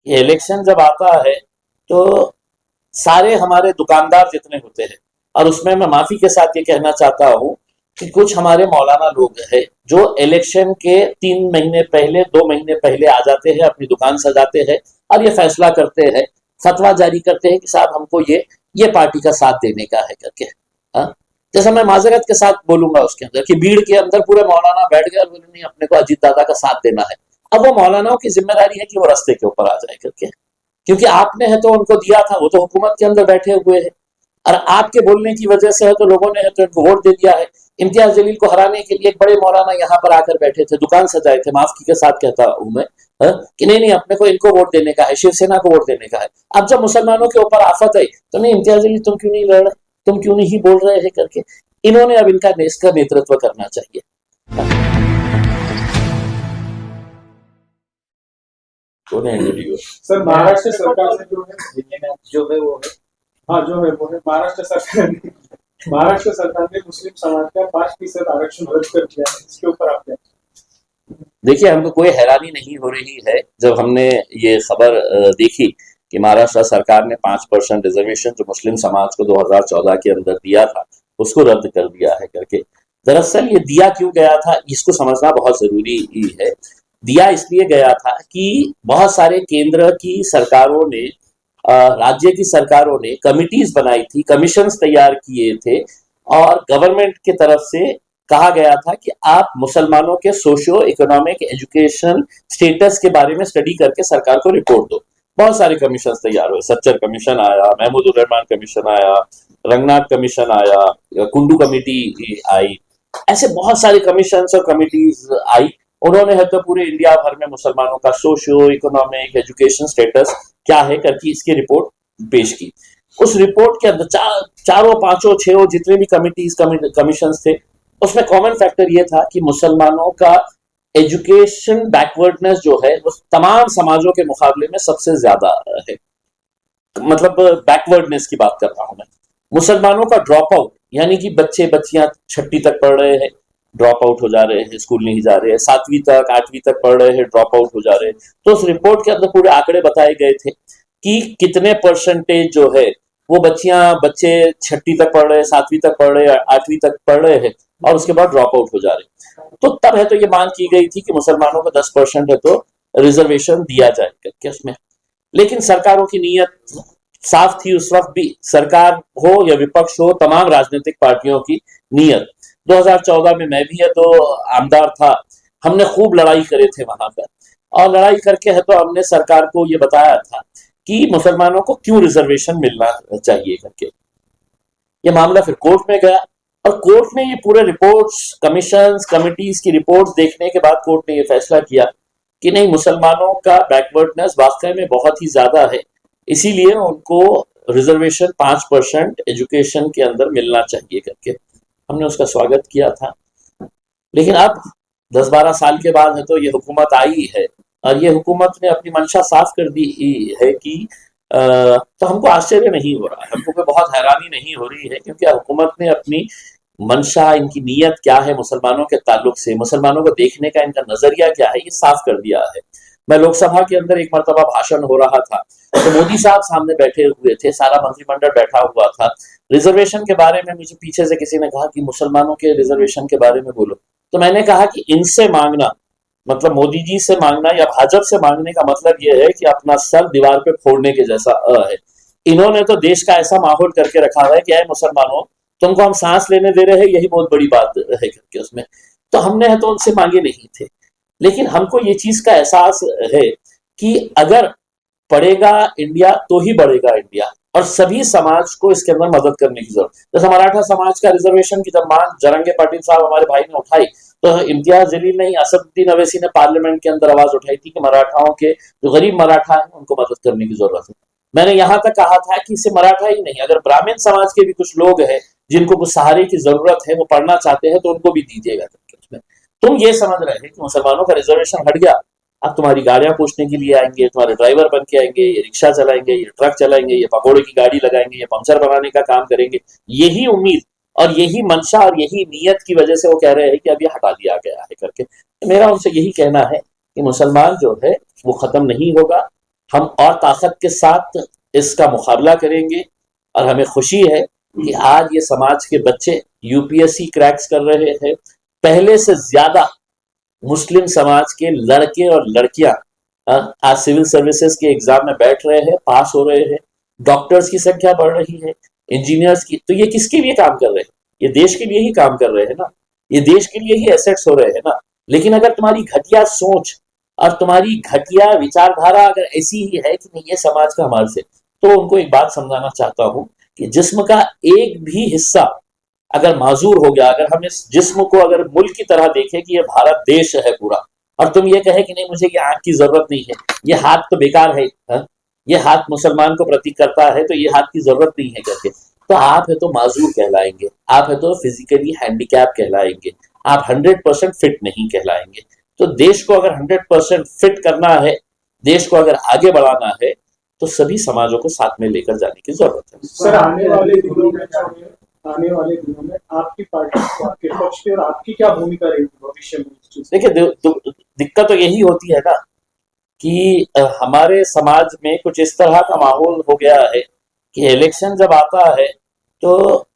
ये इलेक्शन जब आता है तो सारे हमारे दुकानदार जितने होते हैं, और उसमें मैं माफी के साथ ये कहना चाहता हूँ कि कुछ हमारे मौलाना लोग हैं जो इलेक्शन के 3 महीने पहले 2 महीने पहले आ जाते हैं, अपनी दुकान सजाते हैं और ये फैसला करते हैं, फतवा जारी करते हैं कि साहब हमको ये पार्टी का साथ देने का है करके। हाँ, जैसा मैं माजरत के साथ बोलूंगा उसके अंदर कि भीड़ के अंदर पूरे मौलाना बैठ गए और बोले नहीं अपने को अजीत दादा का साथ देना है। अब वो मौलानाओं की जिम्मेदारी है कि वो रास्ते के ऊपर आ जाए करके, क्योंकि आपने है तो उनको दिया था, वो तो हुकूमत के अंदर बैठे हुए हैं, और आपके बोलने की वजह से है तो लोगों ने है तो इनको वोट दे दिया है। इम्तियाज जलील को हराने के लिए एक बड़े मौलाना यहाँ पर आकर बैठे थे, दुकान सजाए थे, माफी के साथ कहता हूं मैं, कि नहीं नहीं अपने को इनको वोट देने का है, शिवसेना को वोट देने का है। अब जब मुसलमानों के ऊपर आफत आई तो नहीं इम्तियाज जलील तुम क्यों नहीं लड़ रहे, तुम क्यों नहीं बोल रहे हैं करके। इन्होंने अब इनका इसका नेतृत्व करना चाहिए। कौन है वीडियो? सर महाराष्ट्र सरकार ने जो है वो है, हाँ जो है वो है, महाराष्ट्र सरकार ने मुस्लिम समाज का 5% आरक्षण रद्द कर दिया है। इसके ऊपर आप क्या? देखिए हमको कोई हैरानी नहीं हो रही है जब हमने ये खबर देखी कि महाराष्ट्र सरकार ने 5% रिजर्वेशन जो मुस्लिम समाज को 2014 के अंदर दिया था उसको रद्द कर दिया है करके। दरअसल ये दिया क्यों गया था इसको समझना बहुत जरूरी है। दिया इसलिए गया था कि बहुत सारे केंद्र की सरकारों ने, राज्य की सरकारों ने कमिटीज बनाई थी, कमीशंस तैयार किए थे, और गवर्नमेंट की तरफ से कहा गया था कि आप मुसलमानों के सोशियो इकोनॉमिक एजुकेशन स्टेटस के बारे में स्टडी करके सरकार को रिपोर्ट दो। बहुत सारे कमीशन तैयार हुए, सच्चर कमीशन आया, महमूदुर रहमान कमीशन आया, रंगनाथ कमीशन आया, कुंडू कमेटी आई, ऐसे बहुत सारे कमीशन और कमिटीज आई। उन्होंने है तो पूरे इंडिया भर में मुसलमानों का सोशियो इकोनॉमिक एजुकेशन स्टेटस क्या है करके इसकी रिपोर्ट पेश की। उस रिपोर्ट के अंदर चारों पांचों छह जितने भी कमिटीज कमीशन थे, उसमें कॉमन फैक्टर ये था कि मुसलमानों का एजुकेशन बैकवर्डनेस जो है वो तमाम समाजों के मुकाबले में सबसे ज्यादा है। मतलब बैकवर्डनेस की बात कर रहा हूं मैं। मुसलमानों का ड्रॉप आउट, यानी कि बच्चे बच्चियां 6वीं तक पढ़ रहे हैं, ड्रॉप आउट हो जा रहे हैं, स्कूल नहीं जा रहे हैं, 7वीं तक 8वीं तक पढ़ रहे हैं, ड्रॉप आउट हो जा रहे हैं। तो उस रिपोर्ट के अंदर पूरे आंकड़े बताए गए थे कि कितने परसेंटेज जो है वो बच्चे 6वीं तक पढ़ रहे हैं, 7वीं तक पढ़ रहे हैं, 8वीं तक पढ़ रहे हैं, और उसके बाद ड्रॉप आउट हो जा रहे हैं। तो तब है तो ये मांग की गई थी कि मुसलमानों को 10% है तो रिजर्वेशन दिया जाए करके उसमें। लेकिन सरकारों की नीयत साफ थी उस वक्त भी, सरकार हो या विपक्ष हो, तमाम राजनीतिक पार्टियों की नीयत। 2014 में मैं भी है तो आमदार था, हमने खूब लड़ाई करे थे वहां पर, और लड़ाई करके है तो हमने सरकार को ये बताया था कि मुसलमानों को क्यों रिजर्वेशन मिलना चाहिए करके। ये मामला फिर कोर्ट में गया, और कोर्ट ने ये पूरे रिपोर्ट्स, कमीशंस, कमिटीज की रिपोर्ट्स देखने के बाद कोर्ट ने ये फैसला किया कि नहीं, मुसलमानों का बैकवर्डनेस वास्तव में बहुत ही ज्यादा है, इसीलिए उनको रिजर्वेशन 5% एजुकेशन के अंदर मिलना चाहिए करके। हमने उसका स्वागत किया था। लेकिन अब 10-12 साल के बाद है तो ये हुकूमत आई है, और ये हुकूमत ने अपनी मंशा साफ कर दी है कि तो हमको आश्चर्य नहीं हो रहा है, हमको कोई बहुत हैरानी नहीं हो रही है, क्योंकि हुकूमत ने अपनी मंशा, इनकी नीयत क्या है मुसलमानों के ताल्लुक से, मुसलमानों को देखने का इनका नजरिया क्या है, ये साफ कर दिया है। मैं लोकसभा के अंदर एक मरतबा भाषण हो रहा था तो मोदी साहब सामने बैठे हुए थे, सारा मंत्रिमंडल बैठा हुआ था। रिजर्वेशन के बारे में मुझे पीछे से किसी ने कहा कि मुसलमानों के रिजर्वेशन के बारे में बोलो, तो मैंने कहा कि इनसे मांगना, मतलब मोदी जी से मांगना या भाजपा से मांगने का मतलब यह है कि अपना सर दीवार पे फोड़ने के जैसा है। इन्होंने तो देश का ऐसा माहौल करके रखा हुआ है कि मुसलमानों तुमको हम सांस लेने दे रहे हैं, यही बहुत बड़ी बात है करके उसमें। तो हमने है तो उनसे मांगे नहीं थे, लेकिन हमको ये चीज का एहसास है कि अगर पढ़ेगा इंडिया तो ही बढ़ेगा इंडिया, और सभी समाज को इसके अंदर मदद करने की जरूरत। जैसे मराठा समाज का रिजर्वेशन की जब मांग जरंगे पाटिल साहब हमारे भाई ने उठाई, तो इम्तियाज जलील नहीं, असदुद्दीन अवैसी ने पार्लियामेंट के अंदर आवाज उठाई थी कि मराठाओं के जो गरीब मराठा है उनको मदद करने की जरूरत है। मैंने यहां तक कहा था कि इसे मराठा ही नहीं, अगर ब्राह्मण समाज के भी कुछ लोग हैं जिनको कुछ सहारे की जरूरत है, वो पढ़ना चाहते हैं, तो उनको भी दीजिएगा करके उसमें। तुम ये समझ रहे हैं कि मुसलमानों का रिजर्वेशन हट गया, अब तुम्हारी गाड़ियां पूछने के लिए आएंगे, तुम्हारे ड्राइवर बन के आएंगे, ये रिक्शा चलाएंगे, ये ट्रक चलाएंगे, ये पकौड़े की गाड़ी लगाएंगे, ये पंचर बनाने का काम करेंगे। यही उम्मीद और यही मंशा और यही नीयत की वजह से वो कह रहे हैं कि अब ये हटा दिया गया है करके। तो मेरा उनसे यही कहना है कि मुसलमान जो है वो खत्म नहीं होगा, हम और ताकत के साथ इसका मुकाबला करेंगे। और हमें खुशी है कि आज ये समाज के बच्चे यूपीएससी क्रैक्स कर रहे हैं। पहले से ज्यादा मुस्लिम समाज के लड़के और लड़कियां आज सिविल सर्विसेज के एग्जाम में बैठ रहे हैं, पास हो रहे हैं। डॉक्टर्स की संख्या बढ़ रही है, इंजीनियर्स की। तो ये किसके लिए काम कर रहे हैं? ये देश के लिए ही काम कर रहे हैं ना, ये देश के लिए ही एसेट्स हो रहे हैं ना। लेकिन अगर तुम्हारी घटिया सोच और तुम्हारी घटिया विचारधारा अगर ऐसी ही है कि नहीं ये समाज का हमारे से, तो उनको एक बात समझाना चाहता हूं कि जिस्म का एक भी हिस्सा अगर माजूर हो गया, अगर हम इस जिस्म को अगर मुल्क की तरह देखें कि ये भारत देश है पूरा, और तुम ये कहे कि नहीं मुझे ये आंख की जरूरत नहीं है, ये हाथ तो बेकार है, ये हाथ मुसलमान को प्रतीक करता है तो ये हाथ की जरूरत नहीं है करके, तो आप है तो माजूर कहलाएंगे, आप है तो फिजिकली हैंडीकैप कहलाएंगे, आप 100% फिट नहीं कहलाएंगे। तो देश को अगर 100% फिट करना है, देश को अगर आगे बढ़ाना है, तो सभी समाजों को साथ में लेकर जाने की जरूरत है। सर आने वाले दिनों में आपकी पार्टी, आपके पक्ष की और आपकी क्या भूमिका रहेगी भविष्य में? देखिए, दिक्कत तो यही होती है ना कि हमारे समाज में कुछ इस तरह का माहौल हो गया है कि इलेक्शन जब आता है तो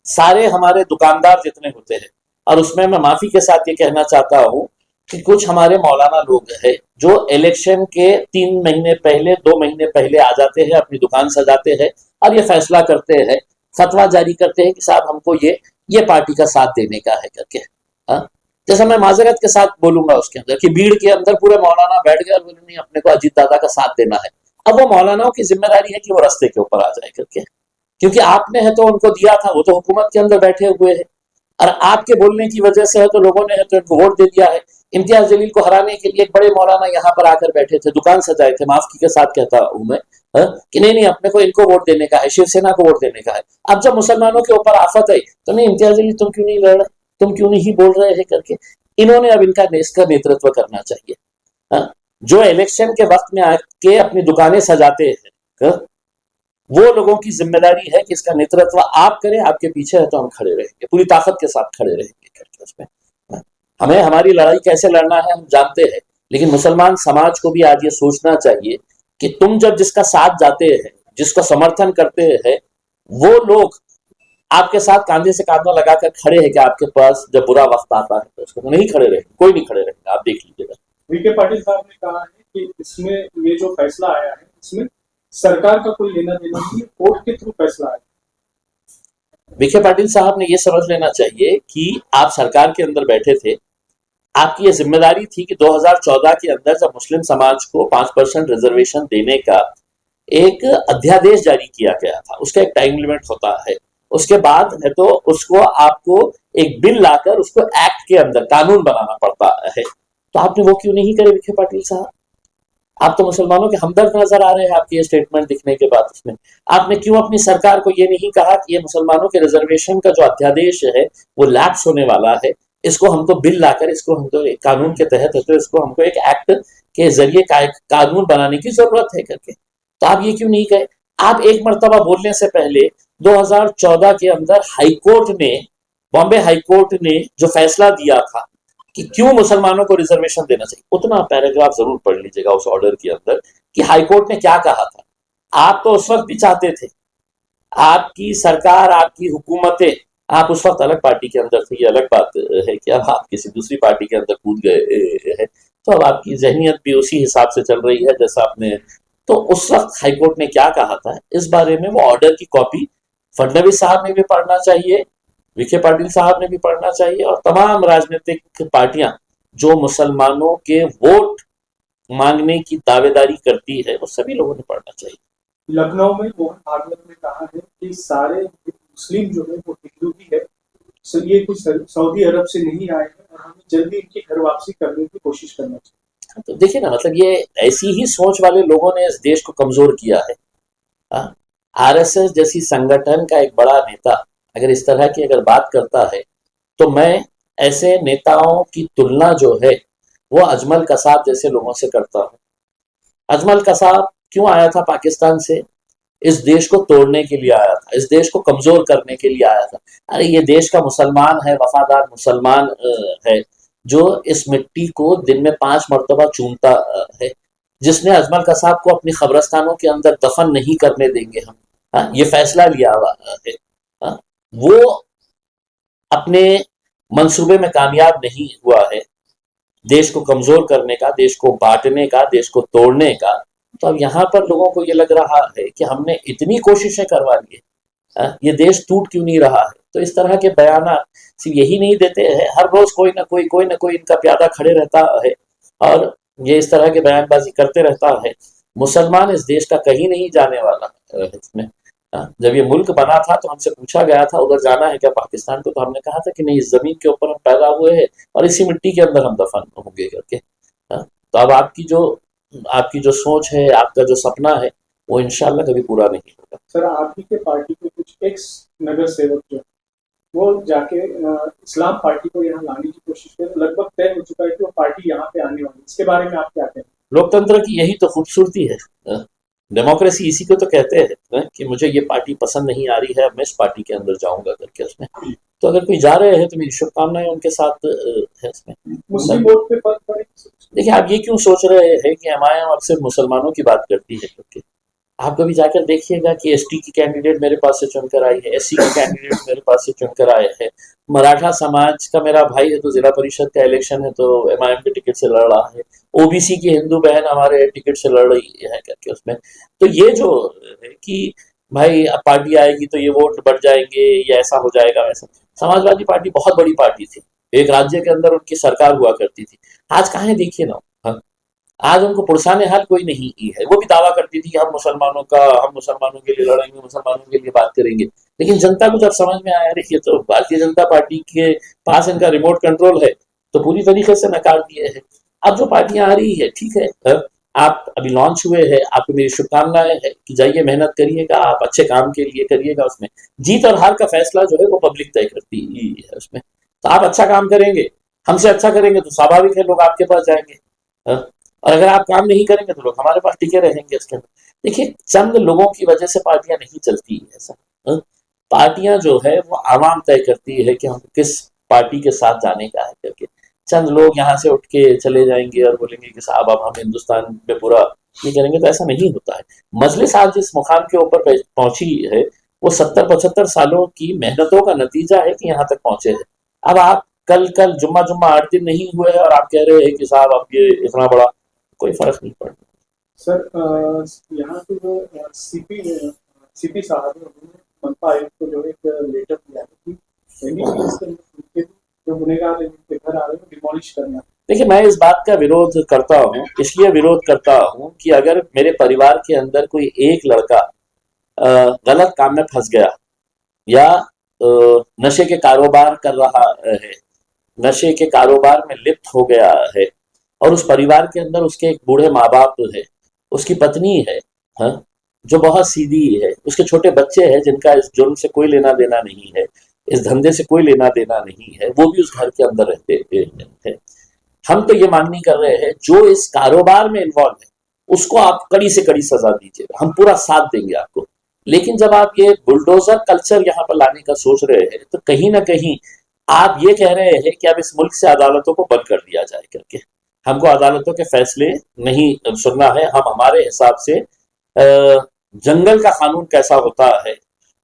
सारे हमारे दुकानदार जितने होते हैं, और उसमें मैं माफी के साथ ये कहना चाहता हूं कि कुछ हमारे मौलाना लोग हैं जो इलेक्शन के 3 महीने पहले, 2 महीने पहले आ जाते हैं, अपनी दुकान सजाते हैं और ये फैसला करते हैं, फतवा जारी करते हैं कि साहब हमको ये पार्टी का साथ देने का है करके। हाँ, जैसा मैं माजरत के साथ बोलूंगा उसके अंदर कि भीड़ के अंदर पूरे मौलाना बैठ गए और बोले नहीं अपने को अजीत दादा का साथ देना है। अब वो मौलानाओं की जिम्मेदारी है कि वो रास्ते के ऊपर आ जाए करके, क्योंकि आपने है तो उनको दिया था, वो तो हुकूमत के अंदर बैठे हुए हैं, और आपके बोलने की वजह से है तो लोगों ने है तो इनको वोट दे दिया है। इम्तियाज जलील को हराने के लिए एक बड़े मौलाना यहाँ पर आकर बैठे थे, दुकान सजाए थे, माफी के साथ कहता हूं मैं कि नहीं अपने को इनको वोट देने का है, शिवसेना को वोट देने का है। अब जब मुसलमानों के ऊपर आफत आई तो नहीं इम्तियाज जलील तुम क्यों नहीं लड़ रहे, तुम क्यों नहीं बोल रहे हैं करके, इन्होंने अब इसका नेतृत्व करना चाहिए। जो इलेक्शन के वक्त में आके अपनी दुकानें सजाते हैं, वो लोगों की जिम्मेदारी है कि इसका नेतृत्व आप करें, आपके पीछे है तो हम खड़े रहेंगे, पूरी ताकत के साथ खड़े रहेंगे करके। उसमें हमें हमारी लड़ाई कैसे लड़ना है हम जानते हैं, लेकिन मुसलमान समाज को भी आज ये सोचना चाहिए कि तुम जब जिसका साथ जाते हैं, जिसको समर्थन करते हैं, वो लोग आपके साथ कांधे से कांधा लगाकर खड़े हैं कि आपके पास जब बुरा वक्त आता है तो उसको नहीं खड़े रहेंगे, कोई नहीं खड़े रहेंगे, आप देख लीजिएगा। वीके पाटिल साहब ने कहा है कि इसमें ये जो फैसला आया है इसमें सरकार का कोई लेना देना नहीं, कोर्ट के थ्रू फैसला आया। विखे पाटिल साहब ने यह समझ लेना चाहिए कि आप सरकार के अंदर बैठे थे, आपकी यह जिम्मेदारी थी कि 2014 के अंदर जब मुस्लिम समाज को 5% रिजर्वेशन देने का एक अध्यादेश जारी किया गया था, उसका एक टाइम लिमिट होता है, उसके बाद है तो उसको आपको एक बिल लाकर उसको एक्ट के अंदर कानून बनाना पड़ता है। तो आपने वो क्यों नहीं करे विखे पाटिल साहब? आप तो मुसलमानों के हमदर्द नजर आ रहे हैं आपके ये स्टेटमेंट दिखने के बाद। उसमें आपने क्यों अपनी सरकार को ये नहीं कहा कि ये मुसलमानों के रिजर्वेशन का जो अध्यादेश है वो लैप्स होने वाला है, इसको हमको बिल लाकर, इसको हमको कानून के तहत है तो इसको हमको एक एक्ट के जरिए कानून बनाने की जरूरत है करके। तो आप ये क्यों नहीं कहे? आप एक मर्तबा बोलने से पहले 2014 के अंदर हाईकोर्ट ने, बॉम्बे हाईकोर्ट ने जो फैसला दिया था कि क्यों मुसलमानों को रिजर्वेशन देना चाहिए, उतना पैराग्राफ जरूर पढ़ लीजिएगा उस ऑर्डर के अंदर कि हाईकोर्ट ने क्या कहा था। आप तो उस वक्त भी चाहते थे, आपकी सरकार, आपकी हुकूमतें, आप उस वक्त अलग पार्टी के अंदर थे, ये अलग बात है कि अब आप किसी दूसरी पार्टी के अंदर कूद गए हैं, तो अब आपकी जहनियत भी उसी हिसाब से चल रही है जैसा आपने। तो उस वक्त हाईकोर्ट ने क्या कहा था इस बारे में, वो ऑर्डर की कॉपी फडणवीस साहब ने भी पढ़ना चाहिए, विखे पाटिल साहब ने भी पढ़ना चाहिए, और तमाम राजनीतिक पार्टियां जो मुसलमानों के वोट मांगने की दावेदारी करती है वो सभी लोगों ने पढ़ना चाहिए। लखनऊ में मोहन भागवत ने कहा है कि सारे मुस्लिम जो है वो हिंदू ही है, ये कुछ सऊदी अरब से नहीं आए हैं और हमें जल्दी इनकी घर वापसी करने की कोशिश करना चाहिए। तो देखिए ना, मतलब ये ऐसी ही सोच वाले लोगों ने इस देश को कमजोर किया है। आरएसएस जैसी संगठन का एक बड़ा नेता अगर इस तरह की अगर बात करता है तो मैं ऐसे नेताओं की तुलना जो है वो अजमल कसाब जैसे लोगों से करता हूं। अजमल कसाब क्यों आया था पाकिस्तान से? इस देश को तोड़ने के लिए आया था, इस देश को कमजोर करने के लिए आया था। अरे ये देश का मुसलमान है, वफादार मुसलमान है, जो इस मिट्टी को दिन में 5 मरतबा चूमता है। जिसने अजमल कसाब को अपनी कब्रस्तानों के अंदर दफन नहीं करने देंगे हम, हाँ, ये फैसला लिया हुआ है, हाँ, वो अपने मंसूबे में कामयाब नहीं हुआ है, देश को कमजोर करने का, देश को बांटने का, देश को तोड़ने का। तो अब यहाँ पर लोगों को ये लग रहा है कि हमने इतनी कोशिशें करवा ली है, ये देश टूट क्यों नहीं रहा है। तो इस तरह के बयान सिर्फ यही नहीं देते हैं, हर रोज कोई ना कोई इनका प्यादा खड़े रहता है और ये इस तरह के बयानबाजी करते रहता है। मुसलमान इस देश का कहीं नहीं जाने वाला है इसमें। जब ये मुल्क बना था तो हमसे पूछा गया था उधर जाना है क्या पाकिस्तान को, तो हमने कहा था कि नहीं, इस जमीन के ऊपर हम पैदा हुए हैं और इसी मिट्टी के अंदर हम दफन होंगे करके। तो अब आपकी जो सोच है, आपका जो सपना है, वो इंशाल्लाह कभी पूरा नहीं होगा। सर, आप ही के पार्टी के कुछ एक्स नगर सेवक जो वो जाके इस्लाम पार्टी को यहाँ लाने की कोशिश कर, लगभग तय हो चुका है कि वो पार्टी यहाँ पे आने वाली, इसके बारे में आप क्या कहें? लोकतंत्र की यही तो खूबसूरती है, डेमोक्रेसी इसी को तो कहते हैं कि मुझे ये पार्टी पसंद नहीं आ रही है, अब मैं इस पार्टी के अंदर जाऊंगा करके उसमें। तो अगर कोई जा रहे हैं तो मेरी शुभकामनाएं उनके साथ है इसमें। मुस्लिम वोट पे फर्क पड़े? देखिए, आप ये क्यों सोच रहे हैं कि एमआईएम अब सिर्फ मुसलमानों की बात करती है करके। आप कभी जाकर देखिएगा कि एसटी की कैंडिडेट मेरे पास से चुनकर आई है, एससी की कैंडिडेट मेरे पास से चुनकर आए हैं, मराठा समाज का मेरा भाई है तो जिला परिषद का इलेक्शन है तो एमआईएम के टिकट से लड़ रहा है, ओबीसी की हिंदू बहन हमारे टिकट से लड़ रही है करके उसमें। तो ये जो है कि भाई अब पार्टी आएगी तो ये वोट बढ़ जाएंगे, ये ऐसा हो जाएगा वैसा। समाजवादी पार्टी बहुत बड़ी पार्टी थी, एक राज्य के अंदर उनकी सरकार हुआ करती थी। आज कहाँ है देखिए ना, हाँ? आज उनको पुरसाने हाल कोई नहीं की है। वो भी दावा करती थी कि हम मुसलमानों के लिए लड़ेंगे, मुसलमानों के लिए बात करेंगे। लेकिन जनता को जब समझ में आया देखिए तो भारतीय जनता पार्टी के पास इनका रिमोट कंट्रोल है, तो पूरी तरीके से नकार दिए है। अब जो पार्टियां आ रही है ठीक है, आप अभी लॉन्च हुए हैं, आपको मेरी शुभकामनाएं है कि जाइए मेहनत करिएगा, आप अच्छे काम के लिए करिएगा। उसमें जीत और हार का फैसला जो है वो पब्लिक तय करती है उसमें। तो आप अच्छा काम करेंगे, हमसे अच्छा करेंगे तो स्वाभाविक है लोग आपके पास जाएंगे, और अगर आप काम नहीं करेंगे तो लोग हमारे पास टिके रहेंगे इसके अंदर। देखिए, चंद लोगों की वजह से पार्टियां नहीं चलती है ऐसा। पार्टियां जो है वो आवाम तय करती है कि हम किस पार्टी के साथ जाने का है करके। चंद लोग यहाँ से उठ के चले जाएंगे और बोलेंगे कि साहब अब हम हिंदुस्तान पे पूरा ये करेंगे, तो ऐसा नहीं होता है। मजलिस आज जिस मुकाम के ऊपर पहुंची है वो 70-75 सालों की मेहनतों का नतीजा है कि यहाँ तक पहुंचे हैं। अब आप कल जुम्मा 8 दिन नहीं हुए हैं और आप कह रहे हैं कि साहब अब ये इतना बड़ा, कोई फर्क नहीं पड़ता। सर, यहाँ पे जो सीपी साहब है, उन्होंने मनपा आयुक्त को जो एक लेटर दिया है कि जो गुनेगार उनके घर आ रहे हैं डिमोलिश करना। देखिए, मैं इस बात का विरोध करता हूँ, इसलिए विरोध करता हूँ कि अगर मेरे परिवार के अंदर कोई एक लड़का गलत काम में फंस गया या नशे के कारोबार कर रहा है, नशे के कारोबार में लिप्त हो गया है, और उस परिवार के अंदर उसके एक बूढ़े माँ बाप है, उसकी पत्नी है, हाँ, जो बहुत सीधी है, उसके छोटे बच्चे हैं जिनका इस जुर्म से कोई लेना देना नहीं है, इस धंधे से कोई लेना देना नहीं है, वो भी उस घर के अंदर रहते हैं। हम तो ये मांग नहीं कर रहे हैं जो इस कारोबार में इन्वॉल्व है उसको आप कड़ी से कड़ी सजा दीजिएगा, हम पूरा साथ देंगे आपको। लेकिन जब आप ये बुलडोजर कल्चर यहाँ पर लाने का सोच रहे हैं तो कहीं ना कहीं आप ये कह रहे हैं कि अब इस मुल्क से अदालतों को बंद कर दिया जाए करके। हमको अदालतों के फैसले नहीं सुनना है, हम हमारे हिसाब से जंगल का कानून कैसा होता है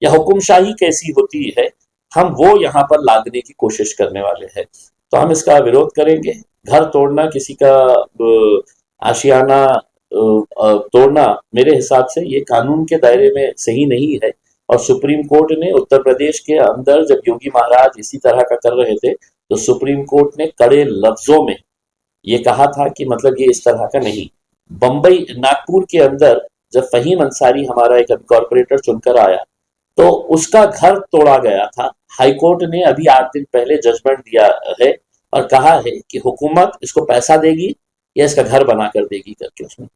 या हुकुमशाही कैसी होती है, हम वो यहाँ पर लादने की कोशिश करने वाले हैं। तो हम इसका विरोध करेंगे। घर तोड़ना, किसी का आशियाना तोड़ना, मेरे हिसाब से ये कानून के दायरे में सही नहीं है। और सुप्रीम कोर्ट ने उत्तर प्रदेश के अंदर जब योगी महाराज इसी तरह का कर रहे थे तो सुप्रीम कोर्ट ने कड़े लफ्जों में ये कहा था कि मतलब ये इस तरह का नहीं। बंबई, नागपुर के अंदर जब फहीम अंसारी हमारा एक कॉर्पोरेटर चुनकर आया तो उसका घर तोड़ा गया था। हाईकोर्ट ने अभी 8 दिन पहले जजमेंट दिया है और कहा है कि हुकूमत इसको पैसा देगी या इसका घर बना कर देगी करके उसमें।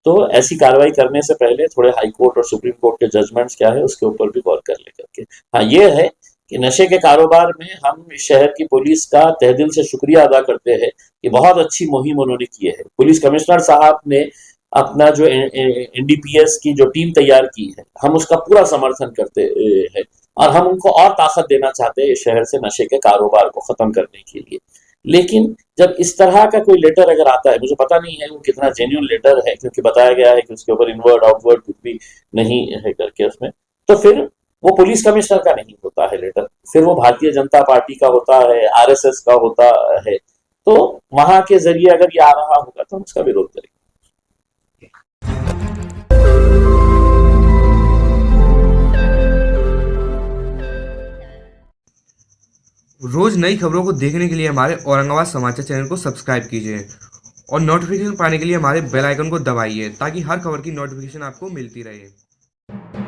तो ऐसी कार्रवाई करने से पहले थोड़े हाई कोर्ट और सुप्रीम कोर्ट के जजमेंट्स क्या है उसके ऊपर भी गौर कर ले करके। हाँ, ये है कि नशे के कारोबार में हम इस शहर की पुलिस का तहे दिल से शुक्रिया अदा करते हैं कि बहुत अच्छी मुहिम उन्होंने की है। पुलिस कमिश्नर साहब ने अपना जो एनडीपीएस की जो टीम तैयार की है, हम उसका पूरा समर्थन करते हैं और हम उनको और ताकत देना चाहते हैं इस शहर से नशे के कारोबार को खत्म करने के लिए। लेकिन जब इस तरह का कोई लेटर अगर आता है, मुझे पता नहीं है वो कितना जेन्युइन लेटर है, क्योंकि बताया गया है कि उसके ऊपर इनवर्ड आउटवर्ड कुछ भी नहीं है करके उसमें, तो फिर वो पुलिस कमिश्नर का नहीं होता है लेटर, फिर वो भारतीय जनता पार्टी का होता है, आरएसएस का होता है। तो वहां के जरिए अगर ये आ रहा होगा तो हम उसका विरोध करेंगे। रोज नई खबरों को देखने के लिए हमारे औरंगाबाद समाचार चैनल को सब्सक्राइब कीजिए और नोटिफिकेशन पाने के लिए हमारे बेल आइकन को दबाइए ताकि हर खबर की नोटिफिकेशन आपको मिलती रहे।